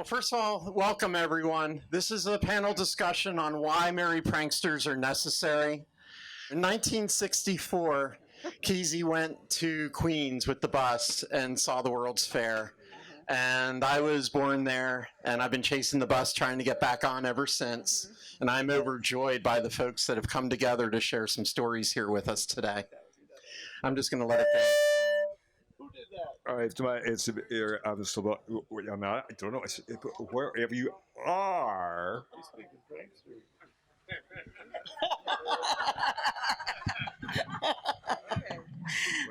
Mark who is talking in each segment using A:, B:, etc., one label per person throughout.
A: Well, first of all, welcome everyone. This is a panel discussion on why Merry Pranksters are necessary. In 1964, Kesey went to Queens with the bus and saw the World's Fair. And I was born there, and I've been chasing the bus trying to get back on ever since. And I'm overjoyed by the folks that have come together to share some stories here with us today. I'm just going to let it go.
B: Who did that?
C: All right, I'm still, I'm not, I don't know, wherever you are.
B: He's speaking prankster.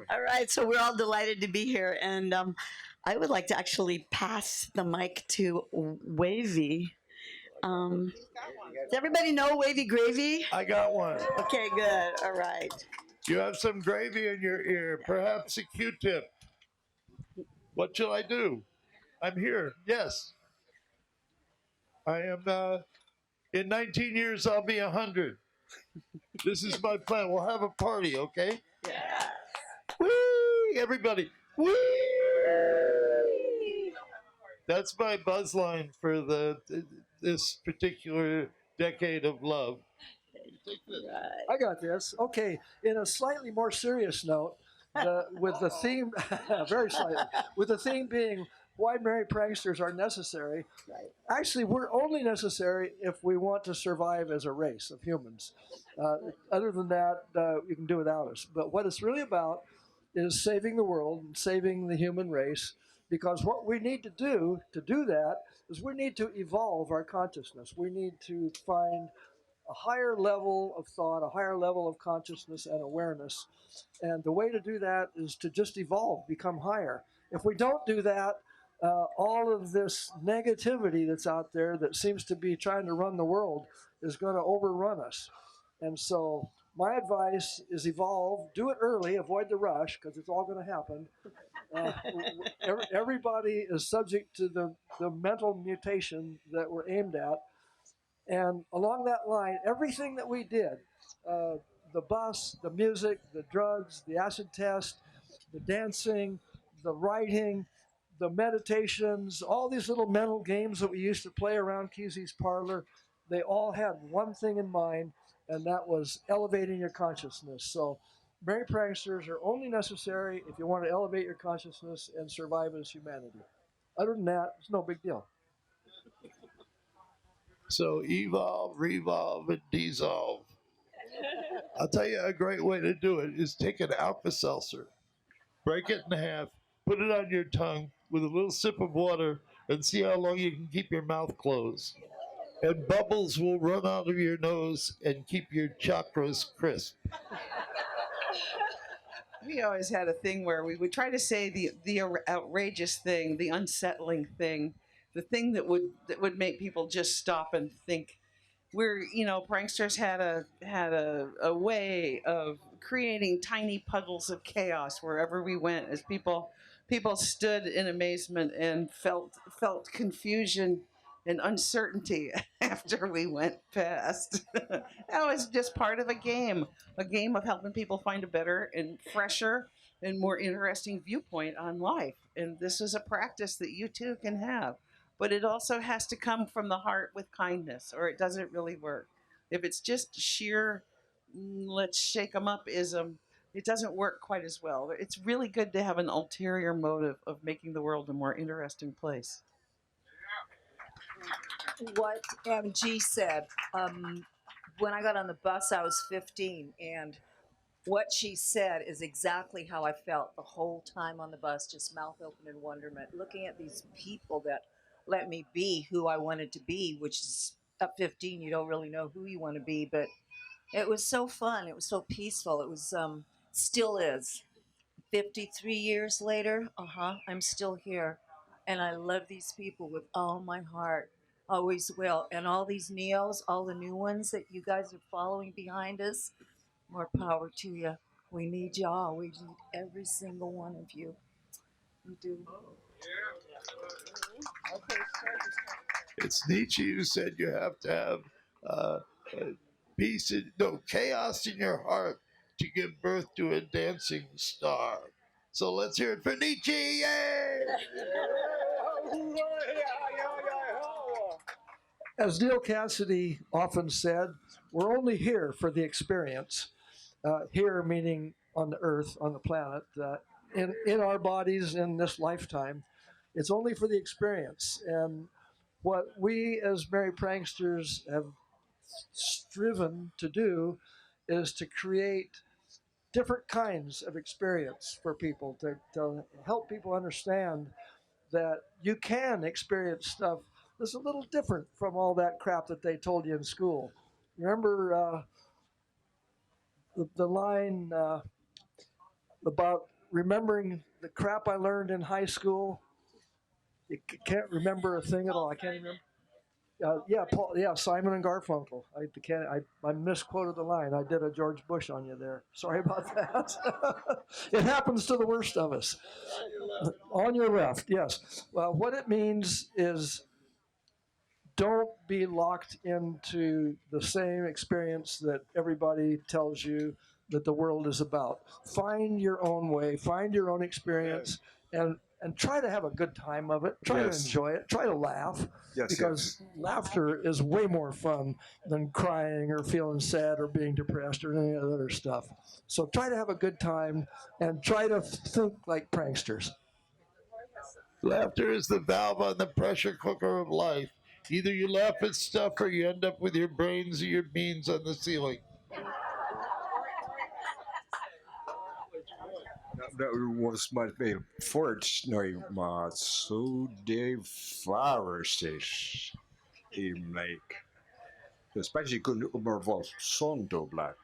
D: All right, so we're all delighted to be here, and I would like to actually pass the mic to Wavy. Does everybody know Wavy Gravy?
B: I got one.
D: Okay, good. All right.
B: You have some gravy in your ear, perhaps a Q-tip. What shall I do? I'm here. Yes. I am, in 19 years, I'll be 100. This is my plan. We'll have a party, okay?
D: Yeah.
B: Whee! Everybody. Whee! That's my buzz line for this particular decade of love.
E: I got this. Okay, in a slightly more serious note, with the theme, very slightly, with the theme being why Merry Pranksters are necessary. Actually, we're only necessary if we want to survive as a race of humans. Other than that, you can do without us. But what it's really about is saving the world and saving the human race, because what we need to do that is we need to evolve our consciousness. We need to find a higher level of thought, a higher level of consciousness and awareness. And the way to do that is to just evolve, become higher. If we don't do that, all of this negativity that's out there that seems to be trying to run the world is going to overrun us. And so my advice is evolve, do it early, avoid the rush, because it's all going to happen. Everybody is subject to the mental mutation that we're aimed at. And along that line, everything that we did, the bus, the music, the drugs, the acid test, the dancing, the writing, the meditations, all these little mental games that we used to play around Kesey's parlor, they all had one thing in mind, and that was elevating your consciousness. So Merry Pranksters are only necessary if you want to elevate your consciousness and survive as humanity. Other than that, it's no big deal.
B: So evolve, revolve, and dissolve. I'll tell you a great way to do it is take an Alka-Seltzer, break it in half, put it on your tongue with a little sip of water, and see how long you can keep your mouth closed. And bubbles will run out of your nose and keep your chakras crisp.
F: We always had a thing where we would try to say the outrageous thing, the unsettling thing, the thing that would make people just stop and think. Pranksters had a way of creating tiny puddles of chaos wherever we went, as people stood in amazement and felt confusion and uncertainty after we went past. That was just part of a game of helping people find a better and fresher and more interesting viewpoint on life. And this is a practice that you too can have. But it also has to come from the heart with kindness, or it doesn't really work. If it's just sheer, let's shake them up-ism, it doesn't work quite as well. It's really good to have an ulterior motive of making the world a more interesting place.
G: What MG said, when I got on the bus, I was 15, and what she said is exactly how I felt the whole time on the bus, just mouth open in wonderment, looking at these people that let me be who I wanted to be, which is at 15, you don't really know who you want to be, but it was so fun. It was so peaceful. It was, still is. 53 years later, I'm still here. And I love these people with all my heart. Always will. And all these Neos, all the new ones that you guys are following behind us, more power to you. We need y'all. We need every single one of you. We do. Okay,
B: It's Nietzsche who said you have to have chaos in your heart to give birth to a dancing star. So let's hear it for Nietzsche! Yay!
E: As Neil Cassidy often said, we're only here for the experience. Here meaning on the earth, on the planet, in our bodies in this lifetime. It's only for the experience. And what we as Merry Pranksters have striven to do is to create different kinds of experience for people, to help people understand that you can experience stuff that's a little different from all that crap that they told you in school. Remember the line about remembering the crap I learned in high school? You can't remember a thing at all. I can't remember. Yeah, Paul. Yeah, Simon and Garfunkel. I misquoted the line. I did a George Bush on you there. Sorry about that. It happens to the worst of us. On your left, yes. Well, what it means is don't be locked into the same experience that everybody tells you that the world is about. Find your own way, find your own experience, and try to have a good time of it. Try to enjoy it. Try to laugh, because laughter is way more fun than crying or feeling sad or being depressed or any other stuff. So try to have a good time and try to think like pranksters.
B: Laughter is the valve on the pressure cooker of life. Either you laugh at stuff or you end up with your brains or your beans on the ceiling.
C: Dat was my forts nou maar zo de viruses in like especially kun maar was sondo black.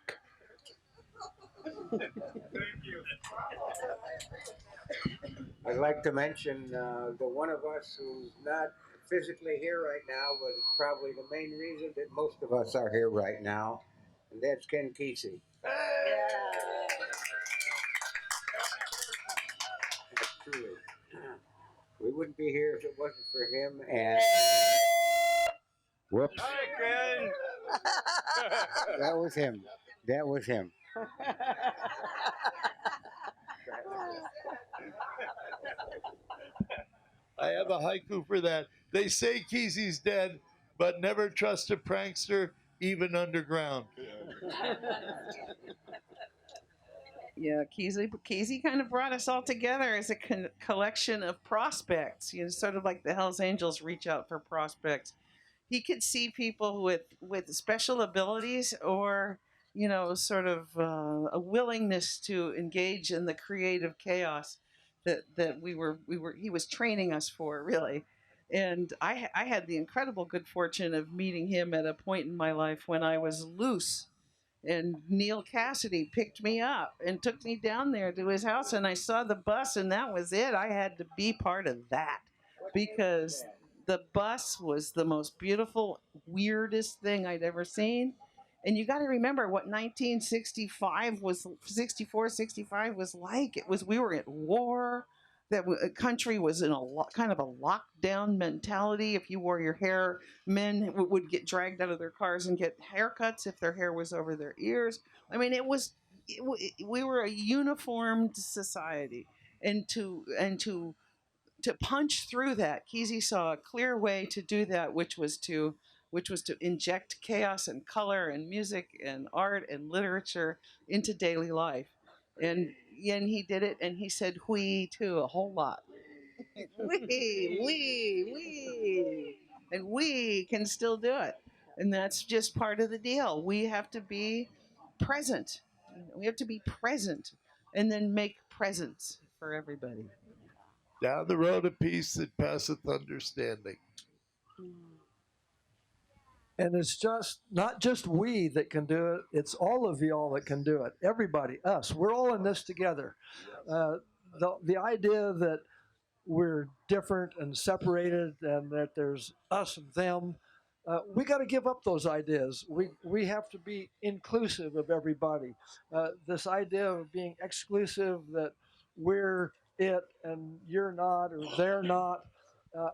H: I'd like to mention the one of us who's not physically here right now, but it's probably the main reason that most of us are here right now, and that's Ken Kesey. Truly. We wouldn't be here if it wasn't for him, and whoops. Hi, Ken. That was him. That was him.
B: I have a haiku for that. They say Kesey's dead, but never trust a prankster, even underground.
F: Yeah, Kesey kind of brought us all together as a collection of prospects. You know, sort of like the Hells Angels reach out for prospects. He could see people with special abilities, or you know, sort of a willingness to engage in the creative chaos that he was training us for, really. And I had the incredible good fortune of meeting him at a point in my life when I was loose. And Neil Cassidy picked me up and took me down there to his house, and I saw the bus, and that was it. I had to be part of that, because the bus was the most beautiful, weirdest thing I'd ever seen. And you got to remember what 1965 was, 64, 65 was like. We were at war. That country was in kind of a lockdown mentality. If you wore your hair, men would get dragged out of their cars and get haircuts if their hair was over their ears. I mean, we were a uniformed society, and to punch through that, Kesey saw a clear way to do that, which was to inject chaos and color and music and art and literature into daily life. And he did it, and he said "we" too a whole lot. we, and we can still do it, and that's just part of the deal. We have to be present. We have to be present, and then make presents for everybody.
B: Down the road of peace that passeth understanding.
E: And it's just not just we that can do it. It's all of y'all that can do it. Everybody, us. We're all in this together. The idea that we're different and separated and that there's us and them, we got to give up those ideas. We have to be inclusive of everybody. This idea of being exclusive, that we're it and you're not or they're not,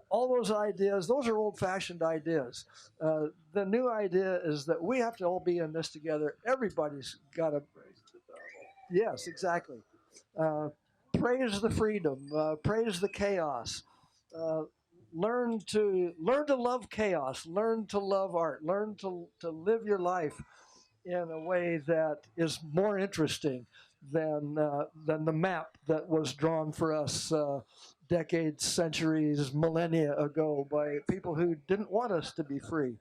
E: all those ideas, those are old-fashioned ideas. The new idea is that we have to all be in this together. Everybody's got to, yes, exactly. Praise the freedom, praise the chaos. learn to love chaos, learn to love art, learn to live your life in a way that is more interesting than the map that was drawn for us decades, centuries, millennia ago by people who didn't want us to be free.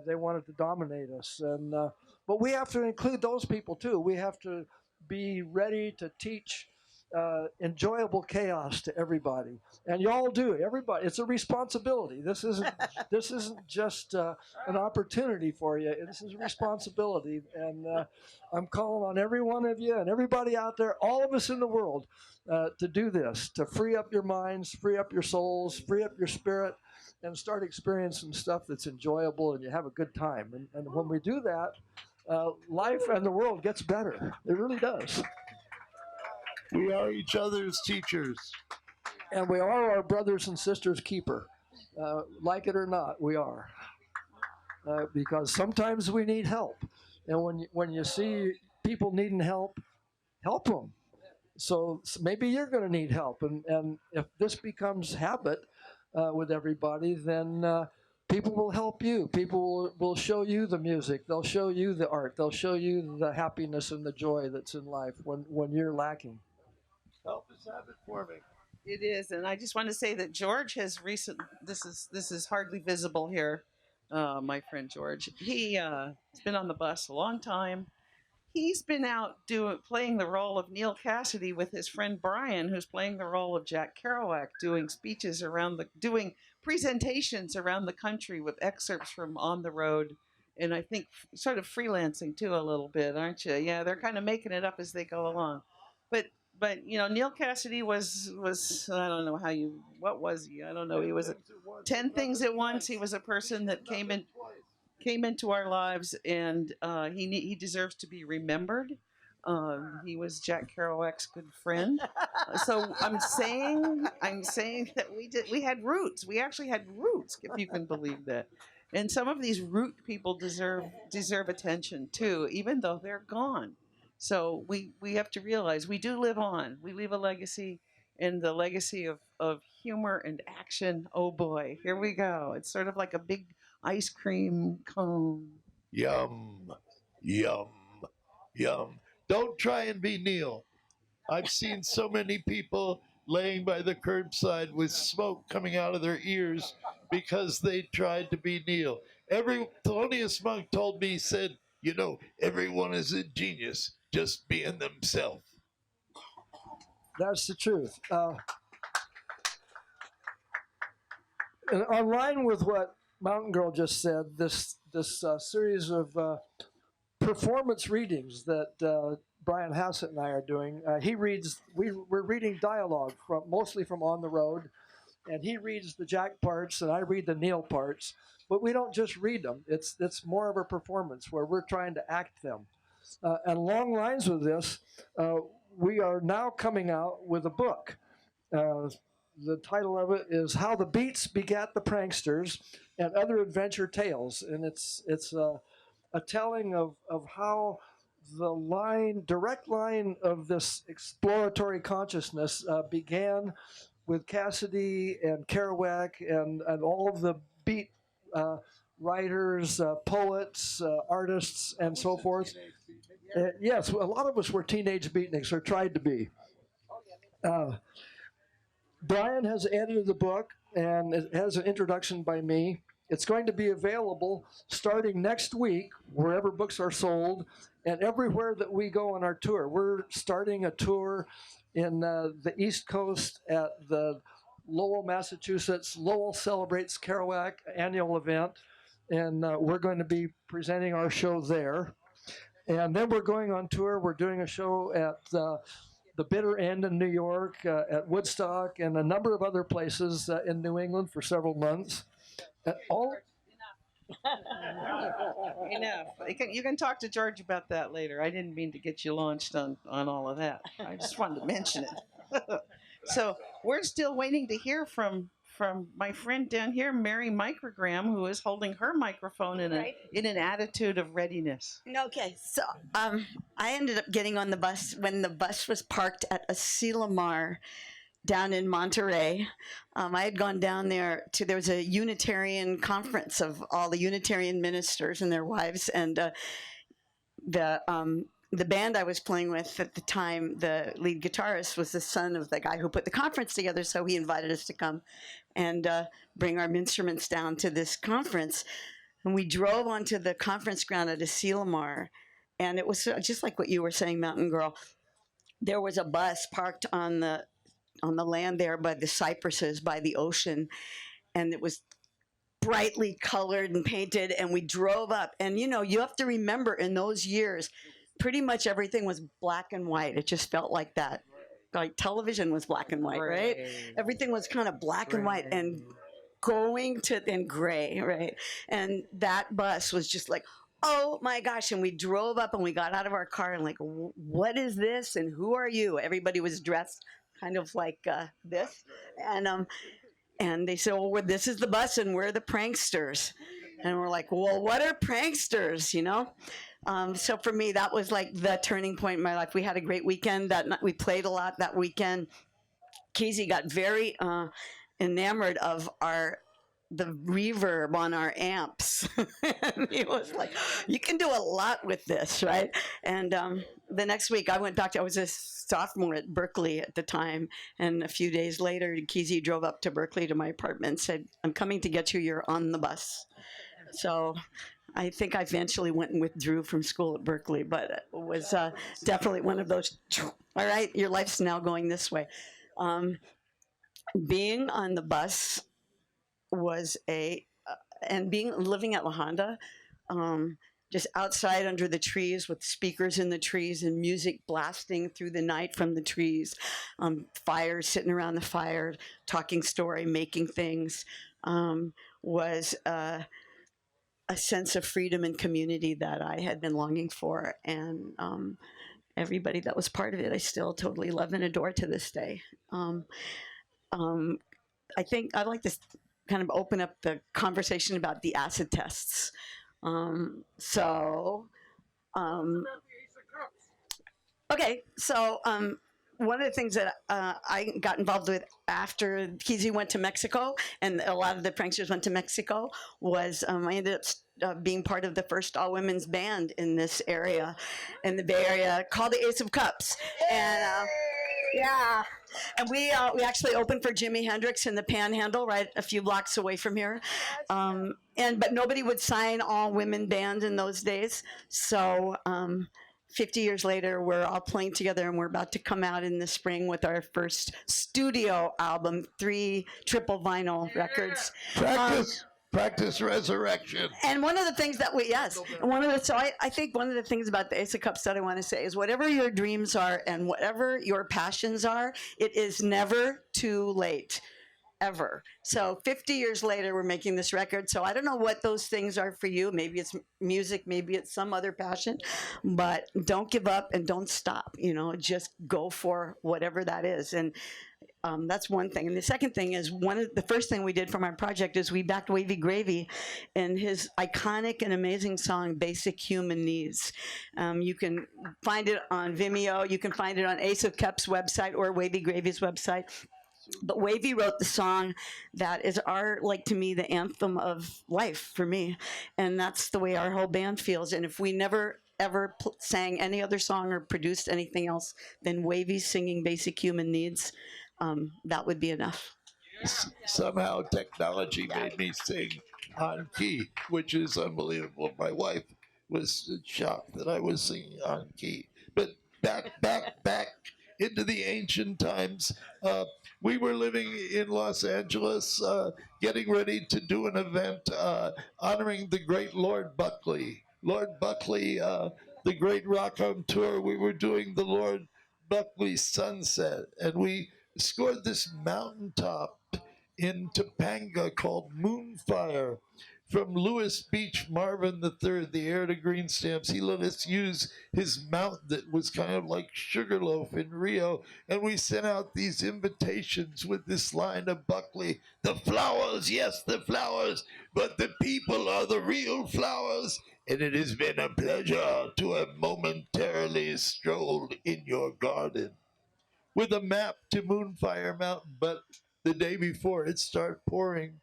E: They wanted to dominate us, and but we have to include those people too. We have to be ready to teach enjoyable chaos to everybody, and y'all do. Everybody, it's a responsibility. This isn't just an opportunity for you. This is a responsibility, and I'm calling on every one of you and everybody out there, all of us in the world, to do this, to free up your minds, free up your souls, free up your spirit, and start experiencing stuff that's enjoyable, and you have a good time. And when we do that, life and the world gets better. It really does.
B: We are each other's teachers.
E: And we are our brothers and sisters' keeper. Like it or not, we are. Because sometimes we need help. And when you see people needing help, help them. So maybe you're going to need help. And if this becomes habit with everybody, then people will help you. People will show you the music. They'll show you the art. They'll show you the happiness and the joy that's in life when you're lacking.
B: Help is habit forming.
F: It is, and I just want to say that George has this is hardly visible here, my friend George. He's been on the bus a long time. He's been out playing the role of Neil Cassidy with his friend Brian, who's playing the role of Jack Kerouac, doing speeches doing presentations around the country with excerpts from On the Road, and I think sort of freelancing too a little bit, aren't you? Yeah, they're kind of making it up as they go along, But you know, Neil Cassidy was I don't know what was he? I don't know. He was 10 things at once. He was a person that came into our lives, and he deserves to be remembered. He was Jack Kerouac's good friend. So I'm saying that we had roots. We actually had roots, if you can believe that. And some of these root people deserve attention too, even though they're gone. So we have to realize we do live on. We leave a legacy, and the legacy of humor and action. Oh boy, here we go. It's sort of like a big ice cream cone.
B: Yum, yum, yum. Don't try and be Neil. I've seen so many people laying by the curbside with smoke coming out of their ears because they tried to be Neil. Every Thelonious Monk told me, he said, you know, everyone is a genius, just being themselves.
E: That's the truth. And on line with what Mountain Girl just said, this series of performance readings that Brian Hassett and I are doing, we're reading dialogue mostly from On the Road, and he reads the Jack parts and I read the Neil parts, but we don't just read them. It's more of a performance where we're trying to act them. And along lines with this, we are now coming out with a book. The title of it is How the Beats Begat the Pranksters and Other Adventure Tales. And it's a telling of how the direct line of this exploratory consciousness began with Cassidy and Kerouac and all of the beat writers, poets, artists, and so forth. Yes, a lot of us were teenage beatniks, or tried to be. Brian has edited the book, and it has an introduction by me. It's going to be available starting next week, wherever books are sold, and everywhere that we go on our tour. We're starting a tour in the East Coast at the Lowell, Massachusetts Lowell Celebrates Kerouac annual event, and we're going to be presenting our show there. And then we're going on tour. We're doing a show at the Bitter End in New York, at Woodstock, and a number of other places in New England for several months.
F: Enough. You can talk to George about that later. I didn't mean to get you launched on all of that. I just wanted to mention it. So we're still waiting to hear from my friend down here, Mary MicroGram, who is holding her microphone in an attitude of readiness.
D: Okay, so I ended up getting on the bus when the bus was parked at Asilomar down in Monterey. I had gone down there there was a Unitarian conference of all the Unitarian ministers and their wives, and the band I was playing with at the time, the lead guitarist was the son of the guy who put the conference together, so he invited us to come and bring our instruments down to this conference. And we drove onto the conference ground at Asilomar, and it was just like what you were saying, Mountain Girl. There was a bus parked on the land there by the cypresses, by the ocean, and it was brightly colored and painted, and we drove up. And you have to remember, in those years, pretty much everything was black and white. It just felt like that. Like television was black and white, right? Everything was kind of black and white and and gray, right? And that bus was just like, oh my gosh. And we drove up and we got out of our car and like, what is this? And who are you? Everybody was dressed kind of like this. And they said, well, this is the bus and we're the pranksters. And we're like, well, what are pranksters, So for me, that was like the turning point in my life. We had a great weekend that night. We played a lot that weekend. Casey got very enamored of the reverb on our amps. And he was like, you can do a lot with this, right? And the next week I went back I was a sophomore at Berkeley at the time. And a few days later, Casey drove up to Berkeley to my apartment and said, I'm coming to get you. You're on the bus. So I think I eventually went and withdrew from school at Berkeley, but it was definitely one of those, all right, your life's now going this way. Being on the bus was living at La Honda, just outside under the trees with speakers in the trees and music blasting through the night from the trees, fires, sitting around the fire, talking story, making things, was a sense of freedom and community that I had been longing for. And everybody that was part of it, I still totally love and adore to this day. I think I'd like to kind of open up the conversation about the acid tests. Okay, so one of the things that I got involved with after Kesey went to Mexico, and a lot of the pranksters went to Mexico, was I ended up being part of the first all-women's band in this area, in the Bay Area, called the Ace of Cups. And yeah, and we actually opened for Jimi Hendrix in the Panhandle, right a few blocks away from here. But nobody would sign all-women band in those days, so 50 years later, we're all playing together, and we're about to come out in the spring with our first studio album, 3 triple vinyl records.
B: Practice Resurrection.
D: And one of the things that I think one of the things about the Ace of Cups that I want to say is whatever your dreams are and whatever your passions are, it is never too late. Ever. So 50 years later, we're making this record. So I don't know what those things are for you. Maybe it's music, maybe it's some other passion, but don't give up and don't stop. Just go for whatever that is. And that's one thing. And the second thing is the first thing we did from our project is we backed Wavy Gravy in his iconic and amazing song, Basic Human Needs. You can find it on Vimeo. You can find it on Ace of Cups' website or Wavy Gravy's website. But Wavy wrote the song that is to me, the anthem of life for me. And that's the way our whole band feels. And if we never, ever sang any other song or produced anything else than Wavy singing Basic Human Needs, that would be enough.
B: Somehow technology made me sing on key, which is unbelievable. My wife was shocked that I was singing on key. But back into the ancient times, we were living in Los Angeles, getting ready to do an event honoring the great Lord Buckley. Lord Buckley, the great raconteur, we were doing the Lord Buckley Sunset, and we scored this mountaintop in Topanga called Moonfire. From Lewis Beach Marvin III, the heir to green stamps, he let us use his mount that was kind of like Sugarloaf in Rio, and we sent out these invitations with this line of Buckley: the flowers, yes, the flowers, but the people are the real flowers. And it has been a pleasure to have momentarily strolled in your garden. with a map to Moonfire Mountain, but the day before it started pouring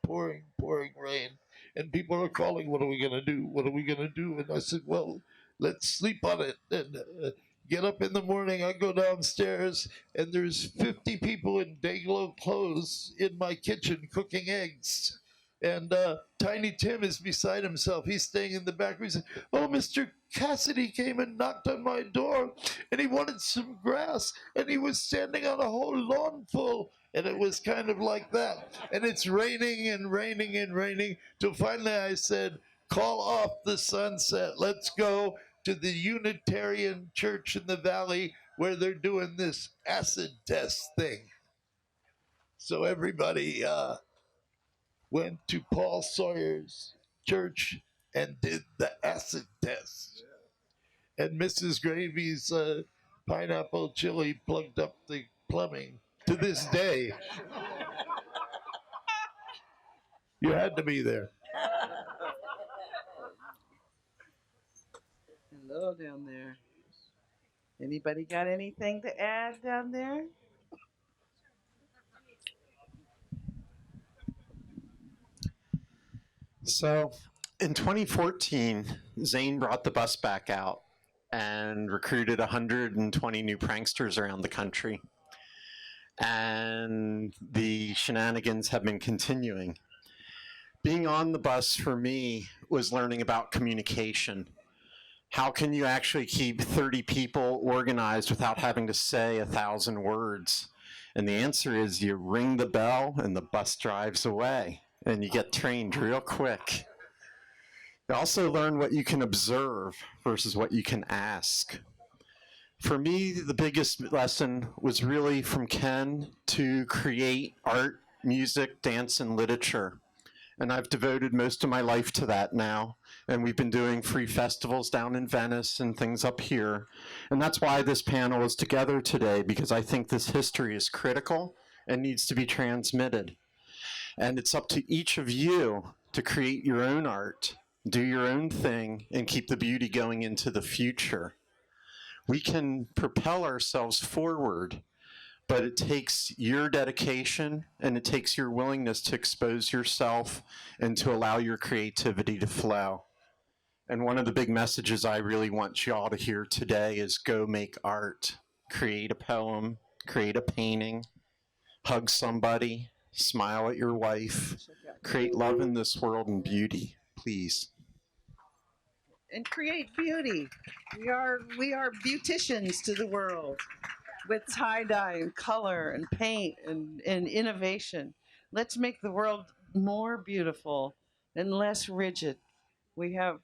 B: rain, and people are calling, what are we going to do? What are we going to do? And I said, well, let's sleep on it. And get up in the morning, I go downstairs, and there's 50 people in day-glow clothes in my kitchen cooking eggs. And Tiny Tim is beside himself. He's staying in the back. He said, oh, Mr. Cassidy came and knocked on my door, and he wanted some grass, and he was standing on a whole lawn full, and it was kind of like that. And it's raining and raining and raining, till finally I said, call off the sunset. Let's go to the Unitarian Church in the Valley where they're doing this acid test thing. So everybody went to Paul Sawyer's church and did the acid test. And Mrs. Gravy's pineapple chili plugged up the plumbing to this day. You had to be there.
F: Hello down there. Anybody got anything to add down there?
A: So in 2014, Zane brought the bus back out and recruited 120 new pranksters around the country. And the shenanigans have been continuing. Being on the bus for me was learning about communication. How can you actually keep 30 people organized without having to say 1,000 words? And the answer is you ring the bell and the bus drives away and you get trained real quick. You also learn what you can observe versus what you can ask. For me, the biggest lesson was really from Ken to create art, music, dance, and literature. And I've devoted most of my life to that now. And we've been doing free festivals down in Venice and things up here. And that's why this panel is together today, because I think this history is critical and needs to be transmitted. And it's up to each of you to create your own art, do your own thing, and keep the beauty going into the future. We can propel ourselves forward, but it takes your dedication and it takes your willingness to expose yourself and to allow your creativity to flow. And one of the big messages I really want y'all to hear today is go make art. Create a poem, create a painting, hug somebody, smile at your wife, create love in this world and beauty, please.
F: And create beauty. We are beauticians to the world with tie-dye and color and paint and innovation. Let's make the world more beautiful and less rigid. We have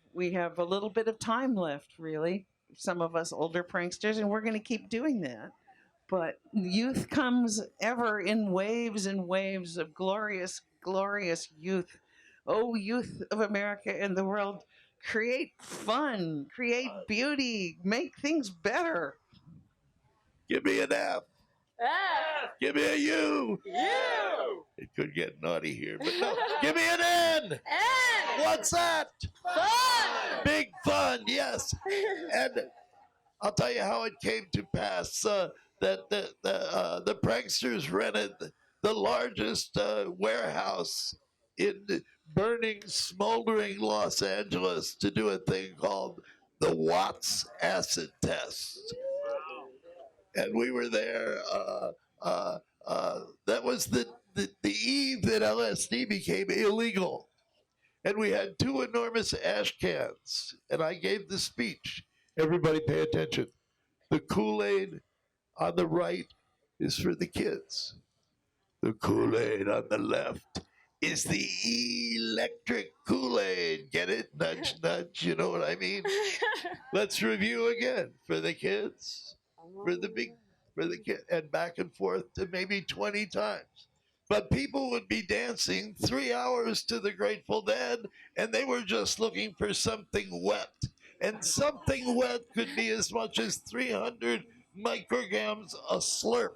F: a little bit of time left, really, some of us older pranksters, and we're going to keep doing that. But youth comes ever in waves and waves of glorious, glorious youth. Oh, youth of America and the world, create fun, create beauty, make things better.
B: Give me an F.
I: F.
B: Give me a U.
I: U.
B: It could get naughty here, but no. Give me an N.
I: N.
B: What's that?
I: Fun.
B: Big fun, yes. And I'll tell you how it came to pass that the pranksters rented the largest warehouse in burning, smoldering Los Angeles to do a thing called the Watts acid test. And we were there. That was the eve that LSD became illegal. And we had 2 enormous ash cans. And I gave the speech. Everybody pay attention. The Kool-Aid on the right is for the kids. The Kool-Aid on the left is the electric Kool-Aid. Get it? Nudge, nudge. You know what I mean? Let's review again. For the kids, for the kid, and back and forth to maybe 20 times. But people would be dancing 3 hours to the Grateful Dead, and they were just looking for something wet. And something wet could be as much as 300 micrograms a slurp.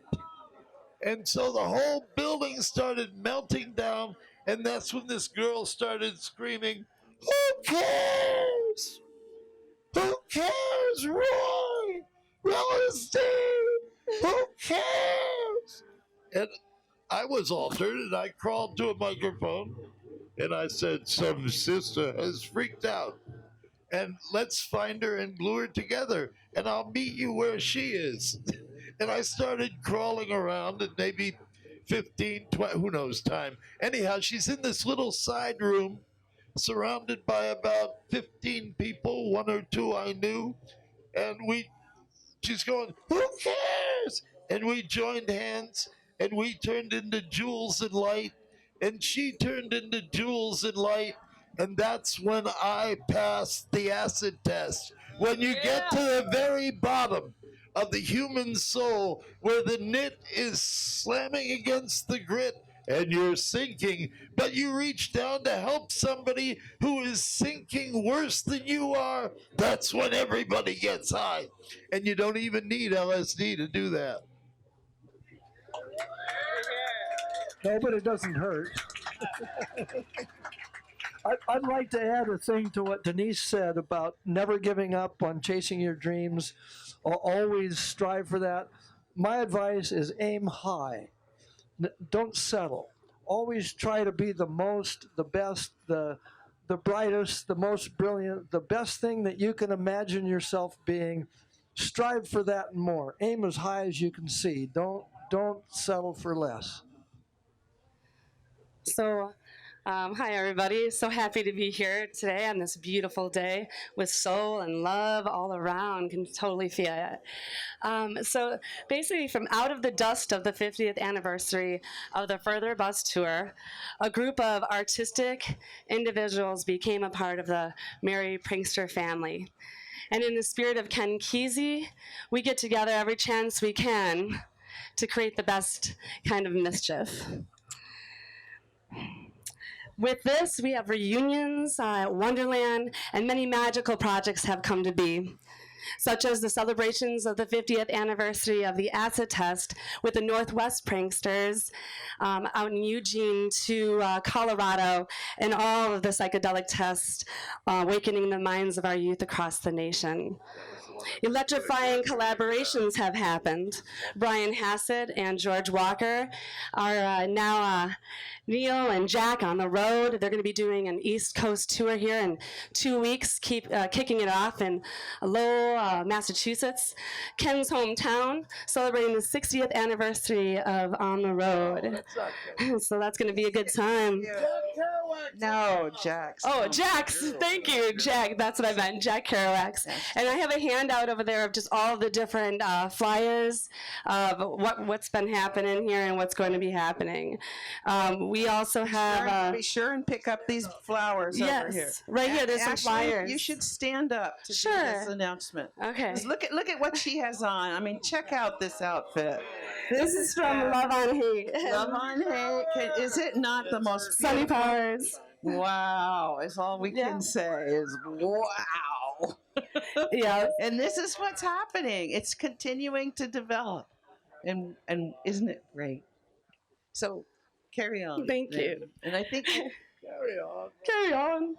B: And so the whole building started melting down, and that's when this girl started screaming, "Who cares? Who cares, Roy? LSD! who cares? And I was altered, and I crawled to a microphone, and I said, some sister has freaked out. And let's find her and glue her together, and I'll meet you where she is. And I started crawling around, and maybe 15, 20, who knows time. Anyhow, she's in this little side room, surrounded by about 15 people, one or two I knew. And she's going, who cares? And we joined hands, and we turned into jewels and light, and she turned into jewels and light. And that's when I passed the acid test. When you get to the very bottom of the human soul, where the knit is slamming against the grit and you're sinking, but you reach down to help somebody who is sinking worse than you are, that's when everybody gets high. And you don't even need LSD to do that.
E: No, but it doesn't hurt. I'd like to add a thing to what Denise said about never giving up on chasing your dreams. Always strive for that. My advice is aim high. Don't settle. Always try to be the most, the best, the brightest, the most brilliant, the best thing that you can imagine yourself being. Strive for that and more. Aim as high as you can see. Don't settle for less.
J: So, hi everybody. So happy to be here today on this beautiful day with soul and love all around. Can totally feel it. So basically, from out of the dust of the 50th anniversary of the Further Bus Tour, a group of artistic individuals became a part of the Merry Prankster family. And in the spirit of Ken Kesey, we get together every chance we can to create the best kind of mischief. With this, we have reunions at Wonderland, and many magical projects have come to be, such as the celebrations of the 50th anniversary of the acid test with the Northwest Pranksters out in Eugene to Colorado, and all of the psychedelic tests awakening the minds of our youth across the nation. Electrifying collaborations have happened. Brian Hassett and George Walker are now Neo and Jack on the road. They're going to be doing an East Coast tour here in 2 weeks, kicking it off in Lowell, Massachusetts, Ken's hometown, celebrating the 60th anniversary of On the Road. So that's going to be a good time.
F: No, Jax.
J: Oh, Jax. Thank you, Jack. That's what I meant, Jack Kerouac. And I have a handout over there of just all the different flyers of what's been happening here and what's going to be happening. We also have...
F: be sure and pick up these flowers over here.
J: Right here. There's some
F: Ashlee,
J: flyers.
F: You should stand up to do this announcement.
J: Okay.
F: Look at what she has on. I mean, check out this outfit.
J: This is from Love on Hate.
F: Love on Hate. Is it not the most
J: Sunny Powers.
F: Wow. Is all we can say is wow.
J: Yeah.
F: And this is what's happening. It's continuing to develop. And isn't it great? So carry on.
J: Thank you.
F: And I think
B: Carry on.
J: Carry on.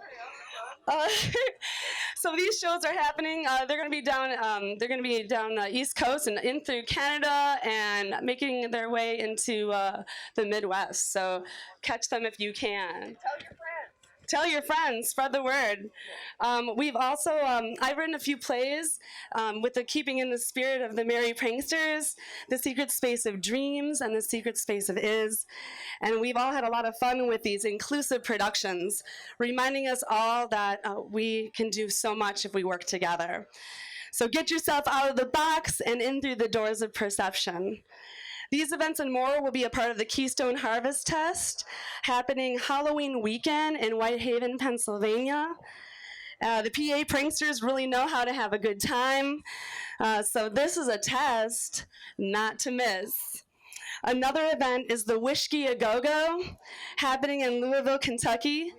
J: So these shows are happening. They're going to be down. They're going to be down the East Coast and in through Canada and making their way into the Midwest. So catch them if you can. Tell your friends, spread the word. We've also, I've written a few plays with the keeping in the spirit of the Merry Pranksters, The Secret Space of Dreams, and The Secret Space of Is. And we've all had a lot of fun with these inclusive productions, reminding us all that we can do so much if we work together. So get yourself out of the box and in through the doors of perception. These events and more will be a part of the Keystone Harvest Test, happening Halloween weekend in Whitehaven, Pennsylvania. The PA pranksters really know how to have a good time, so this is a test not to miss. Another event is the Whiskey A Go-Go, happening in Louisville, Kentucky.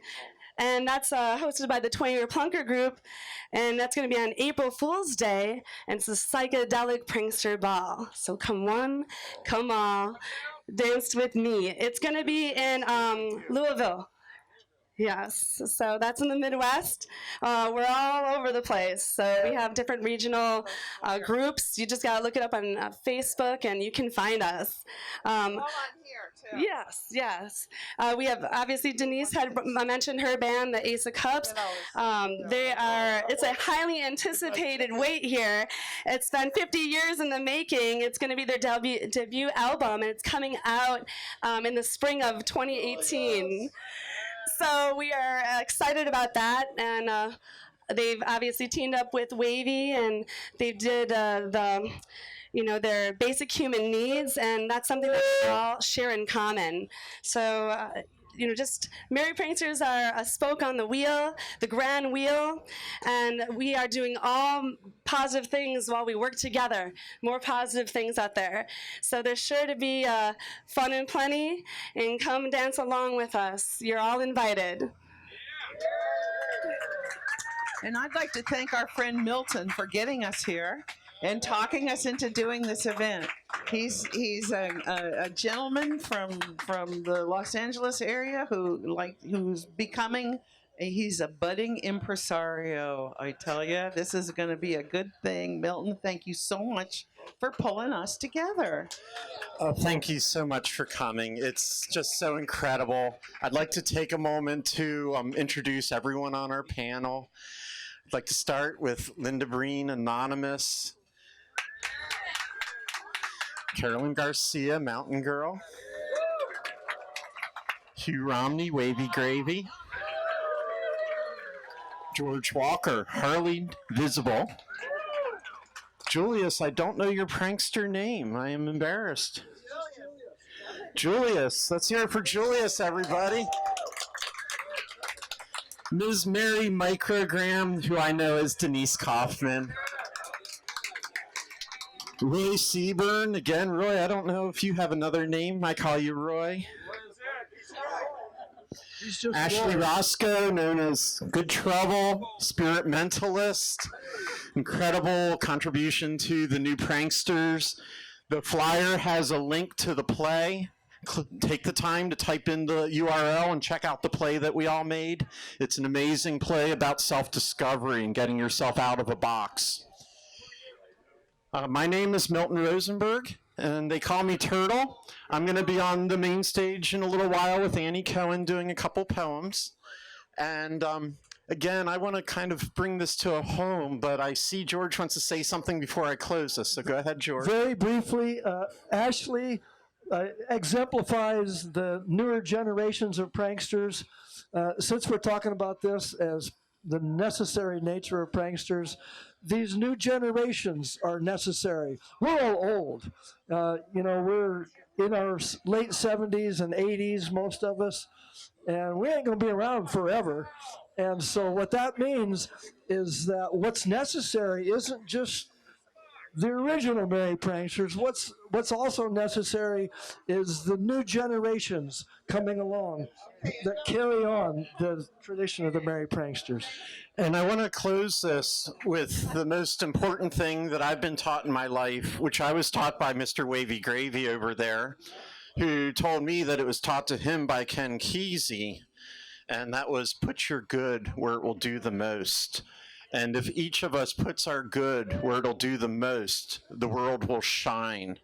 J: And that's hosted by the 20-Year Plunker Group, and that's going to be on April Fool's Day, and it's a psychedelic prankster ball. So come one, come all, dance with me. It's going to be in Louisville. Yes, so that's in the Midwest. We're all over the place. So we have different regional groups. You just gotta look it up on Facebook, and you can find us.
F: All on here too.
J: Yes, yes. We have obviously Denise had mentioned her band, the Ace of Cups. It's a highly anticipated wait here. It's been 50 years in the making. It's going to be their debut album, and it's coming out in the spring of 2018. So we are excited about that, and they've obviously teamed up with Wavy, and they did their basic human needs, and that's something that we all share in common. So, just Merry Pranksters are a spoke on the wheel, the grand wheel, and we are doing all positive things while we work together, more positive things out there. So there's sure to be fun and plenty, and come dance along with us. You're all invited.
F: And I'd like to thank our friend Milton for getting us here and talking us into doing this event. He's a gentleman from the Los Angeles area who's becoming. He's a budding impresario. I tell you, this is going to be a good thing. Milton, thank you so much for pulling us together.
A: Oh, thank you so much for coming. It's just so incredible. I'd like to take a moment to introduce everyone on our panel. I'd like to start with Linda Breen, Anonymous. Carolyn Garcia, Mountain Girl. Hugh Romney, Wavy Gravy. George Walker, Harley Visible. Julius, I don't know your prankster name. I am embarrassed. Julius, let's hear it for Julius, everybody. Ms. Mary MicroGram, who I know as Denise Kauffman. Roy Sebern, again, Roy, I don't know if you have another name. I call you Roy. Ashlee Rosko, known as Good Trouble, Spirit Mentalist. Incredible contribution to the new Pranksters. The flyer has a link to the play. Take the time to type in the URL and check out the play that we all made. It's an amazing play about self-discovery and getting yourself out of a box. My name is Milton Rosenberg, and they call me Turtle. I'm going to be on the main stage in a little while with Annie Cohen doing a couple poems. And again, I want to kind of bring this to a home, but I see George wants to say something before I close this, so go ahead, George.
E: Very briefly, Ashlee exemplifies the newer generations of pranksters. Since we're talking about this as the necessary nature of pranksters, these new generations are necessary. We're all old. We're in our late 70s and 80s, most of us, and we ain't going to be around forever. And so what that means is that what's necessary isn't just the original Merry Pranksters. What's also necessary is the new generations coming along that carry on the tradition of the Merry Pranksters.
A: And I want to close this with the most important thing that I've been taught in my life, which I was taught by Mr. Wavy Gravy over there, who told me that it was taught to him by Ken Kesey, and that was put your good where it will do the most. And if each of us puts our good where it'll do the most, the world will shine.